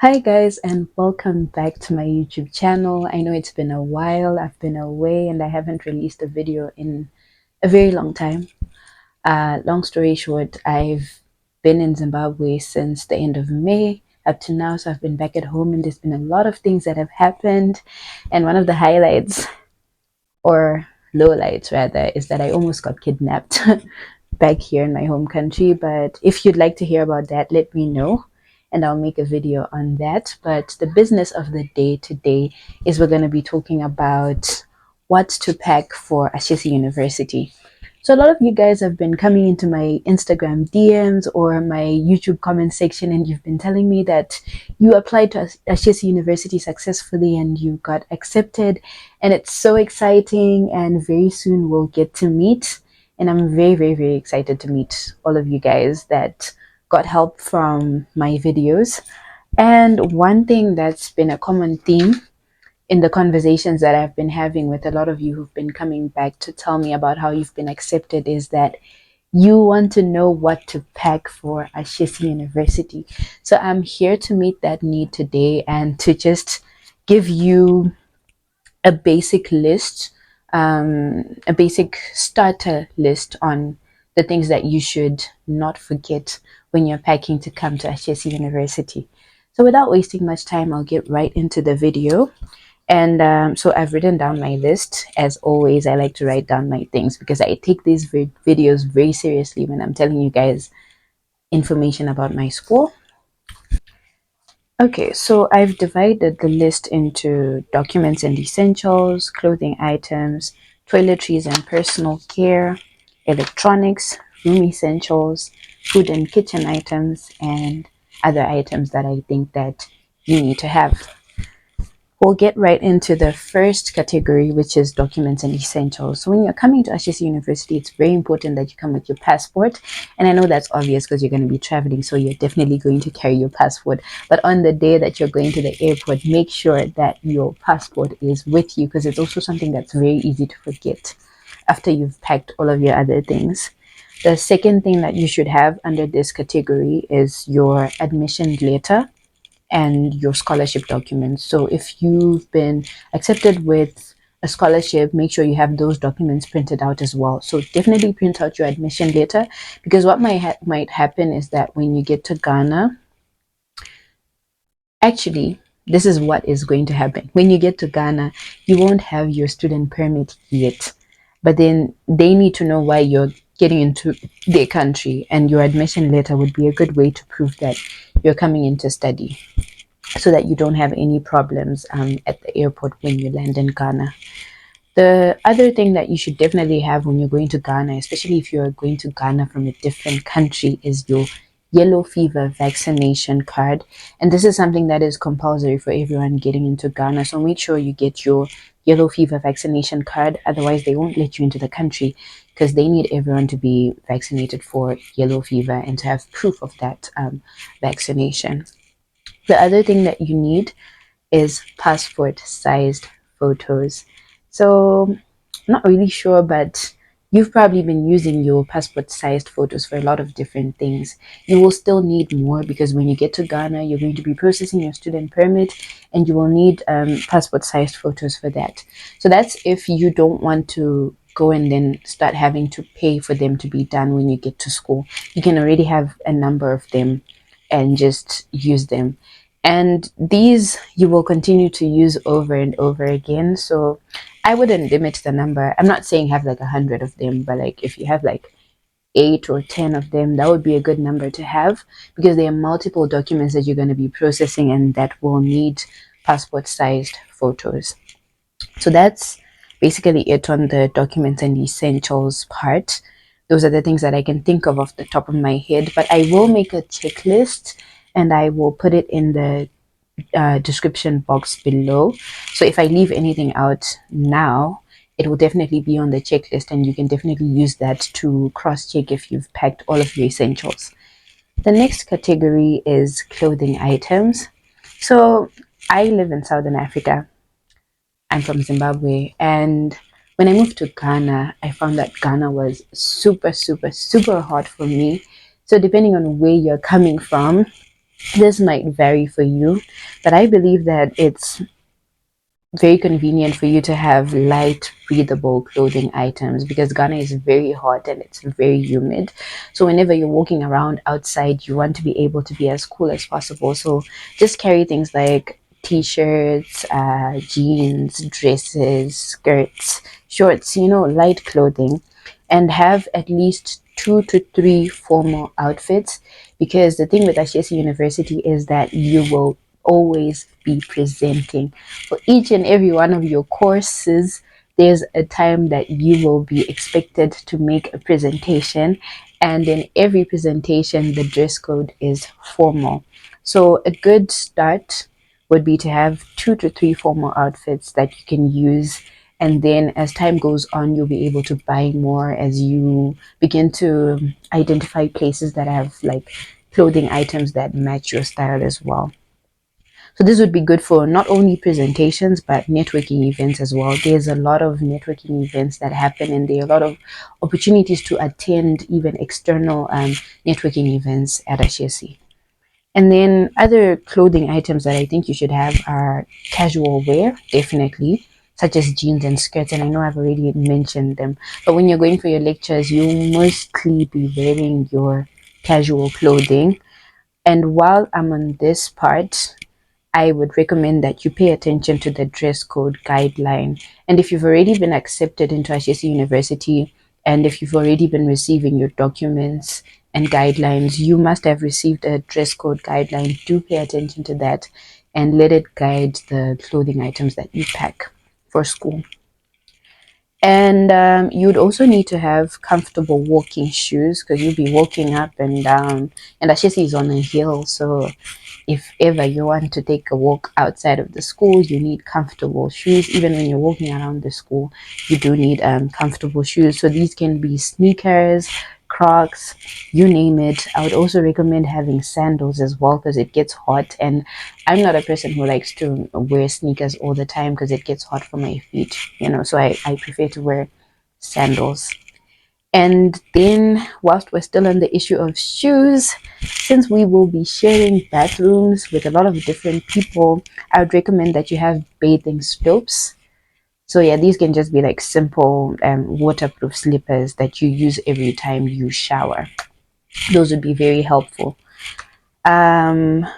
Hi guys, and welcome back to my YouTube channel. I know it's been a while. I've been away and I haven't released a video in a very long time. Long story short, I've been in Zimbabwe since the end of May up to now. So I've been back at home and there's been a lot of things that have happened. And one of the highlights, or lowlights rather, is that I almost got kidnapped back here in my home country. But if you'd like to hear about that, let me know and I'll make a video on that. But the business of the day today is we're going to be talking about what to pack for Ashesi University. So a lot of you guys have been coming into my Instagram DMs or my YouTube comment section and you've been telling me that you applied to Ashesi University successfully and you got accepted, and it's so exciting, and very soon we'll get to meet, and I'm very very excited to meet all of you guys that got help from my videos. And one thing that's been a common theme in the conversations that I've been having with a lot of you who've been coming back to tell me about how you've been accepted is that you want to know what to pack for Ashesi University. So I'm here to meet that need today and to just give you a basic list, a basic starter list on the things that you should not forget when you're packing to come to Ashesi University. So without wasting much time, I'll get right into the video. And so I've written down my list. As always, I like to write down my things because I take these videos very seriously when I'm telling you guys information about my school. Okay, so I've divided the list into documents and essentials, clothing items, toiletries and personal care, electronics, room essentials, food and kitchen items, and other items that I think that you need to have. We'll get right into the first category, which is documents and essentials. So when you're coming to Ashesi University, it's very important that you come with your passport. And I know that's obvious because you're going to be traveling, so you're definitely going to carry your passport. But on the day that you're going to the airport, make sure that your passport is with you, because it's also something that's very easy to forget after you've packed all of your other things. The second thing that you should have under this category is your admission letter and your scholarship documents. So if you've been accepted with a scholarship, make sure you have those documents printed out as well. So definitely print out your admission letter, because what might happen is that when you get to Ghana, actually, this is what is going to happen. When you get to Ghana, you won't have your student permit yet, but then they need to know why you're getting into their country, and your admission letter would be a good way to prove that you're coming in to study, so that you don't have any problems at the airport when you land in Ghana. The other thing that you should definitely have when you're going to Ghana, especially if you're going to Ghana from a different country, is your yellow fever vaccination card. And this is something that is compulsory for everyone getting into Ghana. So make sure you get your yellow fever vaccination card. Otherwise, they won't let you into the country, because they need everyone to be vaccinated for yellow fever and to have proof of that vaccination. The other thing that you need is passport sized photos. So, I'm not really sure, but you've probably been using your passport sized photos for a lot of different things. You will still need more, because when you get to Ghana, you're going to be processing your student permit and you will need passport sized photos for that. So, that's if you don't want to go and then start having to pay for them to be done when you get to school. You can already have a number of them and just use them. And these you will continue to use over and over again. So I wouldn't limit the number. I'm not saying have like 100 of them, but like if you have like 8 or 10 of them, that would be a good number to have, because there are multiple documents that you're going to be processing and that will need passport sized photos. So that's basically it on the documents and essentials part. Those are the things that I can think of off the top of my head, but I will make a checklist and I will put it in the description box below. So if I leave anything out now, it will definitely be on the checklist, and you can definitely use that to cross check if you've packed all of your essentials. The next category is clothing items. So I live in Southern Africa. I'm from Zimbabwe, and when I moved to Ghana, I found that Ghana was super hot for me. So depending on where you're coming from, This might vary for you, but I believe that it's very convenient for you to have light, breathable clothing items because Ghana is very hot and it's very humid. So, whenever you're walking around outside, you want to be able to be as cool as possible. So, just carry things like t shirts, jeans, dresses, skirts, shorts, light clothing, and have at least 2 to 3 formal outfits because the thing with Ashesi University is that you will always be presenting for each and every one of your courses. There's a time that you will be expected to make a presentation, and in every presentation the dress code is formal. So a good start would be to have 2 to 3 formal outfits that you can use, and then as time goes on you'll be able to buy more as you begin to identify places that have like clothing items that match your style as well. So this would be good for not only presentations but networking events as well. There's a lot of networking events that happen, and there are a lot of opportunities to attend even external networking events at Ashesi. And then other clothing items that I think you should have are casual wear, definitely, such as jeans and skirts. And I know I've already mentioned them, but when you're going for your lectures, you mostly be wearing your casual clothing. And while I'm on this part, I would recommend that you pay attention to the dress code guideline. And if you've already been accepted into Ashesi University, and if you've already been receiving your documents and guidelines, you must have received a dress code guideline. Do pay attention to that and let it guide the clothing items that you pack for school. And you'd also need to have comfortable walking shoes because you'll be walking up and down. And Ashesi is on a hill, so if ever you want to take a walk outside of the school, you need comfortable shoes. Even when you're walking around the school, you do need comfortable shoes. So these can be sneakers, Crocs, you name it. I would also recommend having sandals as well because it gets hot, and I'm not a person who likes to wear sneakers all the time because it gets hot for my feet, so I prefer to wear sandals. And then, whilst we're still on the issue of shoes, since we will be sharing bathrooms with a lot of different people, I would recommend that you have bathing slopes. So, yeah, these can just be like simple waterproof slippers that you use every time you shower. Those would be very helpful. I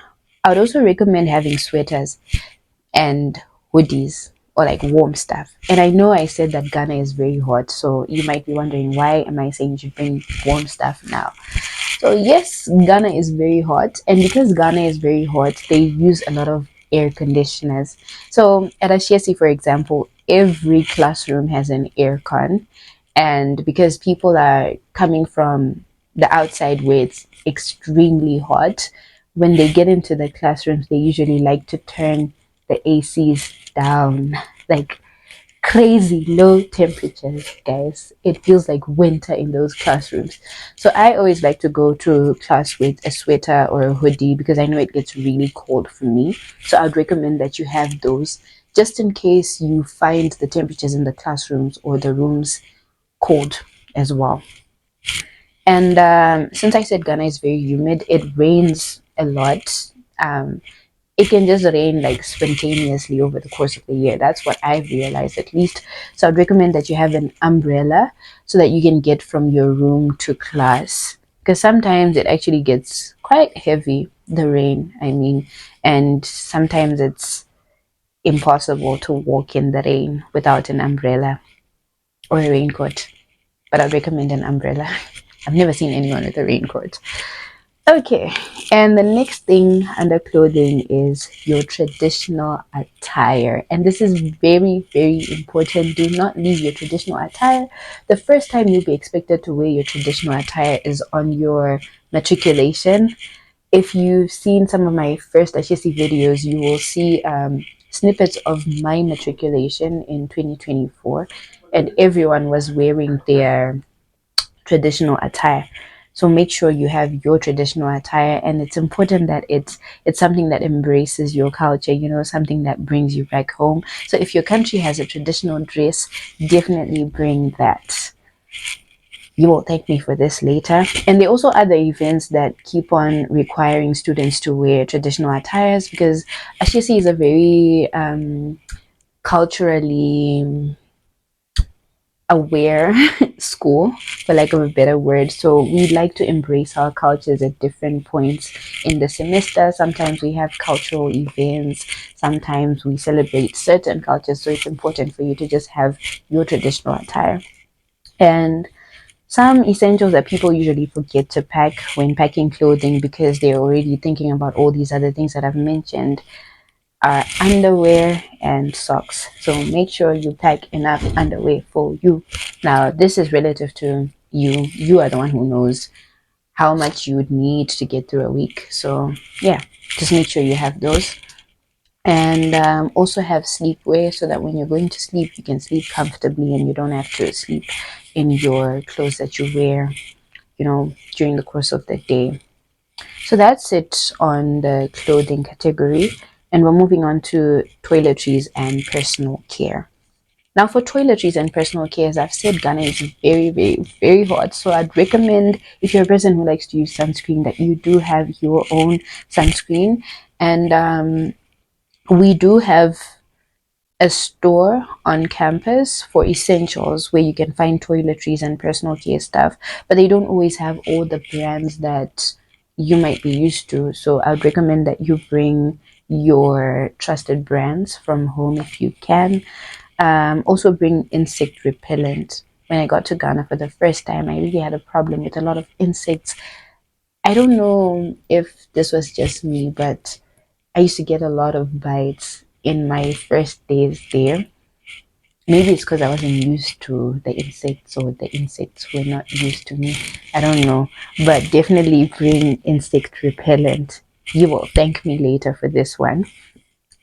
would also recommend having sweaters and hoodies or like warm stuff. And I know I said that Ghana is very hot, so you might be wondering why am I saying you should bring warm stuff now? So yes, Ghana is very hot, and because Ghana is very hot, they use a lot of air conditioners. So at Ashesi, for example, every classroom has an air con, and because people are coming from the outside where it's extremely hot, when they get into the classrooms, they usually like to turn the ACs down, like crazy low temperatures, guys. It feels like winter in those classrooms. So I always like to go to class with a sweater or a hoodie because I know it gets really cold for me. So I'd recommend that you have those just in case you find the temperatures in the classrooms or the rooms cold as well. And since I said Ghana is very humid, it rains a lot. It can just rain like spontaneously over the course of the year. That's what I've realized at least. So I'd recommend that you have an umbrella so that you can get from your room to class. Because sometimes it actually gets quite heavy, the rain, I mean, and sometimes it's impossible to walk in the rain without an umbrella or a raincoat. But I'd recommend an umbrella. I've never seen anyone with a raincoat. Okay, and the next thing under clothing is your traditional attire. And this is very, very important. Do not leave your traditional attire. The first time you'll be expected to wear your traditional attire is on your matriculation. If you've seen some of my first Ashesi videos, you will see snippets of my matriculation in 2024, and everyone was wearing their traditional attire. So make sure you have your traditional attire, and it's important that it's something that embraces your culture, something that brings you back home. So if your country has a traditional dress, definitely bring that. You will thank me for this later. And there are also other events that keep on requiring students to wear traditional attires, because Ashesi is a very culturally aware school, for lack of a better word. So we like to embrace our cultures at different points in the semester. Sometimes we have cultural events, sometimes we celebrate certain cultures. So it's important for you to just have your traditional attire. And some essentials that people usually forget to pack when packing clothing, because they're already thinking about all these other things that I've mentioned, are underwear and socks. So make sure you pack enough underwear for you. Now, this is relative to you. You are the one who knows how much you would need to get through a week. So, yeah, just make sure you have those. And also have sleepwear, so that when you're going to sleep, you can sleep comfortably and you don't have to sleep in your clothes that you wear, during the course of the day. So that's it on the clothing category. And we're moving on to toiletries and personal care. Now, for toiletries and personal care, as I've said, Ghana is very, very, very hot. So I'd recommend, if you're a person who likes to use sunscreen, that you do have your own sunscreen. And we do have a store on campus for essentials where you can find toiletries and personal care stuff, but they don't always have all the brands that you might be used to. So I would recommend that you bring your trusted brands from home if you can. Also bring insect repellent. When I got to Ghana for the first time, I really had a problem with a lot of insects. I don't know if this was just me, but I used to get a lot of bites in my first days there. Maybe it's because I wasn't used to the insects, or the insects were not used to me. I don't know. But definitely bring insect repellent. You will thank me later for this one.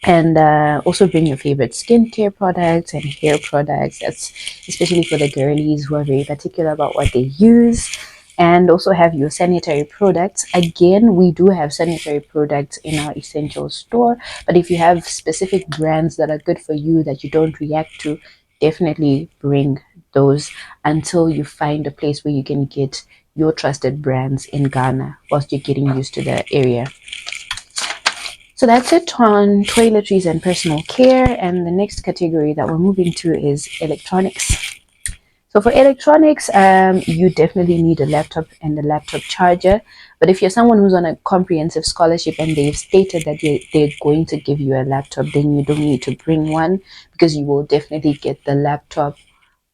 And also bring your favorite skincare products and hair products. That's especially for the girlies who are very particular about what they use. And also have your sanitary products. Again, we do have sanitary products in our essential store, but if you have specific brands that are good for you that you don't react to, definitely bring those until you find a place where you can get your trusted brands in Ghana whilst you're getting used to the area. So that's it on toiletries and personal care. And the next category that we're moving to is electronics. So for electronics, you definitely need a laptop and a laptop charger. But if you're someone who's on a comprehensive scholarship and they've stated that they're going to give you a laptop, then you don't need to bring one, because you will definitely get the laptop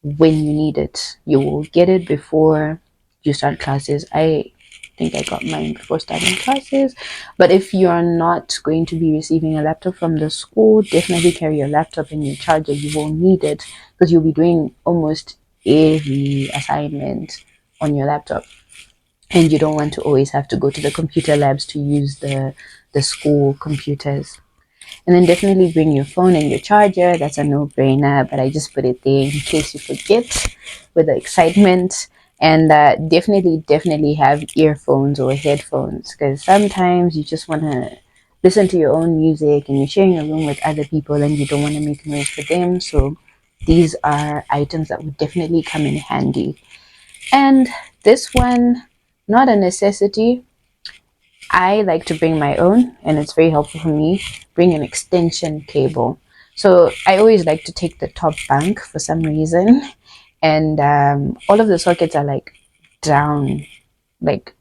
when you need it. You will get it before you start classes. I think I got mine before starting classes. But if you are not going to be receiving a laptop from the school, definitely carry your laptop and your charger. You will need it, because you'll be doing almost every assignment on your laptop, and you don't want to always have to go to the computer labs to use the school computers. And then definitely bring your phone and your charger. That's a no-brainer, but I just put it there in case you forget with the excitement. And definitely have earphones or headphones, because sometimes you just want to listen to your own music and you're sharing a room with other people and you don't want to make noise for them. So these are items that would definitely come in handy. And this one, not a necessity. I like to bring my own, and it's very helpful for me. Bring an extension cable. So I always like to take the top bunk for some reason, and all of the sockets are like down, like,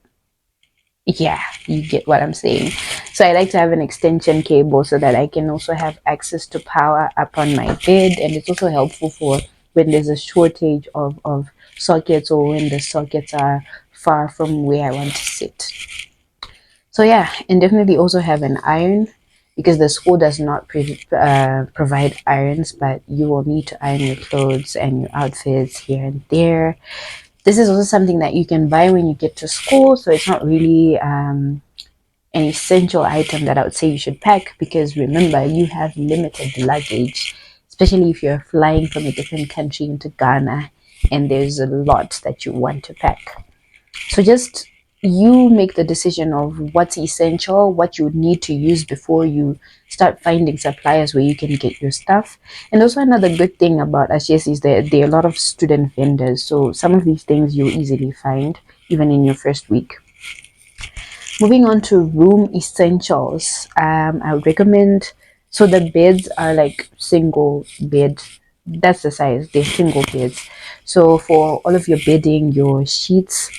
yeah, you get what I'm saying. So I like to have an extension cable so that I can also have access to power up on my bed, and it's also helpful for when there's a shortage of sockets, or when the sockets are far from where I want to sit. So yeah, and definitely also have an iron, because the school does not provide irons, but you will need to iron your clothes and your outfits here and there. This is also something that you can buy when you get to school, so it's not really an essential item that I would say you should pack, because remember, you have limited luggage, especially if you're flying from a different country into Ghana and there's a lot that you want to pack. So just you make the decision of what's essential, what you need to use before you start finding suppliers where you can get your stuff. And also another good thing about Ashesi is that there are a lot of student vendors, so some of these things you easily find even in your first week. Moving on to room essentials, I would recommend, so the beds are like single bed, that's the size, they're single beds. So for all of your bedding, your sheets,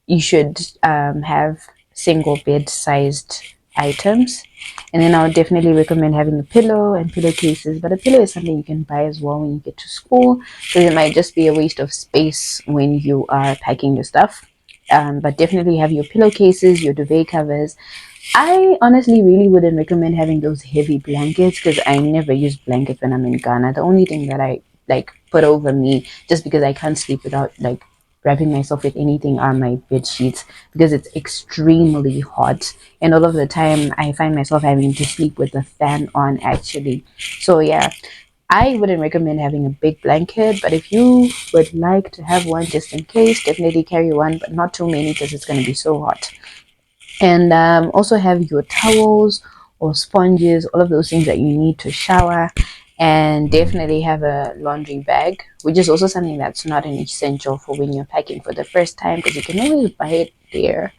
you should have single bed sized items. And then I would definitely recommend having a pillow and pillowcases. But a pillow is something you can buy as well when you get to school, because it might just be a waste of space when you are packing your stuff. But definitely have your pillowcases, your duvet covers. I honestly really wouldn't recommend having those heavy blankets because I never use blankets when I'm in Ghana. The only thing that I like put over me, just because I can't sleep without like wrapping myself with anything, are my bed sheets, because it's extremely hot, and all of the time I find myself having to sleep with the fan on actually. So yeah, I wouldn't recommend having a big blanket, but if you would like to have one just in case, definitely carry one, but not too many because it's going to be so hot. And also have your towels or sponges, all of those things that you need to shower. And definitely have a laundry bag, which is also something that's not an essential for when you're packing for the first time, because you can always buy it there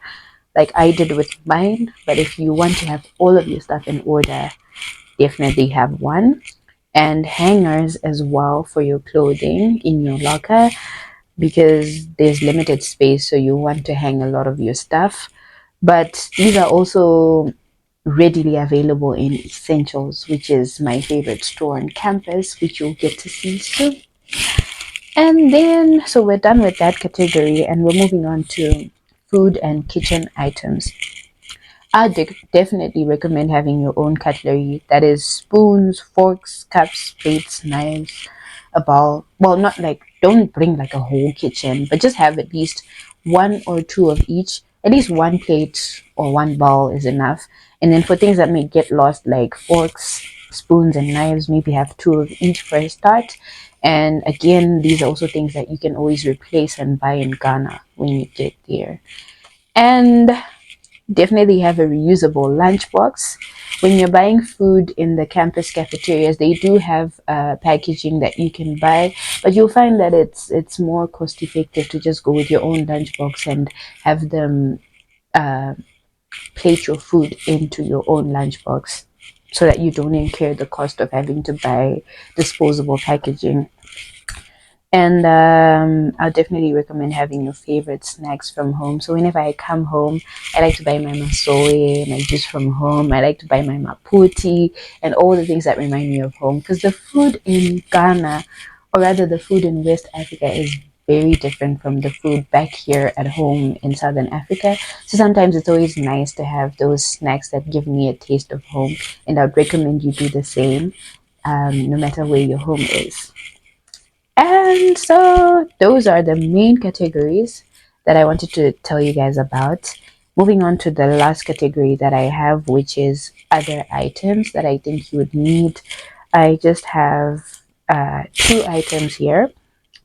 like I did with mine. But if you want to have all of your stuff in order, definitely have one. And hangers as well for your clothing in your locker, because there's limited space, so you want to hang a lot of your stuff. But these are also readily available in Essentials, which is my favorite store on campus, which you'll get to see soon. And then, so we're done with that category and we're moving on to food and kitchen items. I definitely recommend having your own cutlery. That is spoons, forks, cups, plates, knives, a bowl. Well, not like, don't bring like a whole kitchen, but just have at least one or two of each. At least one plate or one bowl is enough. And then for things that may get lost, like forks, spoons, and knives, maybe have two of each for a start. And again, these are also things that you can always replace and buy in Ghana when you get there. And definitely have a reusable lunchbox. When you're buying food in the campus cafeterias, they do have packaging that you can buy, but you'll find that it's more cost effective to just go with your own lunchbox and have them uh, plate your food into your own lunchbox, so that you don't incur the cost of having to buy disposable packaging. And I'll definitely recommend having your favorite snacks from home. So whenever I come home, I like to buy my masoe, my juice from home. I like to buy my maputi and all the things that remind me of home. Because the food in Ghana, or rather the food in West Africa, is very different from the food back here at home in Southern Africa. So sometimes it's always nice to have those snacks that give me a taste of home. And I'd recommend you do the same, no matter where your home is. And so those are the main categories that I wanted to tell you guys about. Moving on to the last category that I have, which is other items that I think you would need. I just have two items here.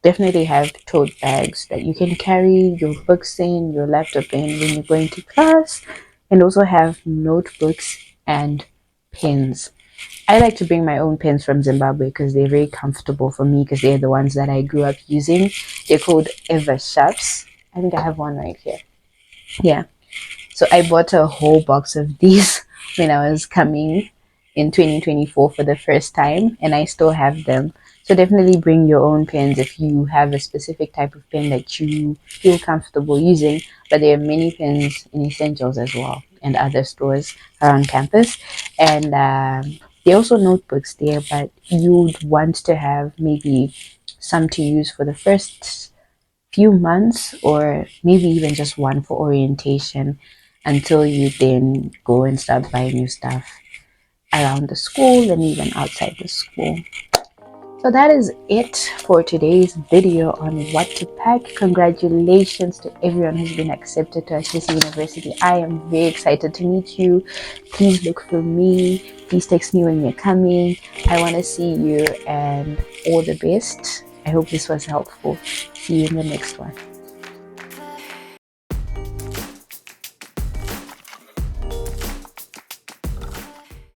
Definitely have tote bags that you can carry your books in, your laptop in when you're going to class, and also have notebooks and pens. I like to bring my own pens from Zimbabwe because they're very comfortable for me, because they're the ones that I grew up using. They're called Ever Sharps. I think I have one right here. Yeah. So I bought a whole box of these when I was coming in 2024 for the first time, and I still have them. So definitely bring your own pens if you have a specific type of pen that you feel comfortable using. But there are many pens in Essentials as well and other stores around campus. And there are also notebooks there, but you'd want to have maybe some to use for the first few months, or maybe even just one for orientation, until you then go and start buying new stuff around the school and even outside the school. So that is it for today's video on what to pack. Congratulations to everyone who's been accepted to Ashesi University. I am very excited to meet you. Please look for me. Please text me when you're coming. I want to see you, and all the best. I hope this was helpful. See you in the next one.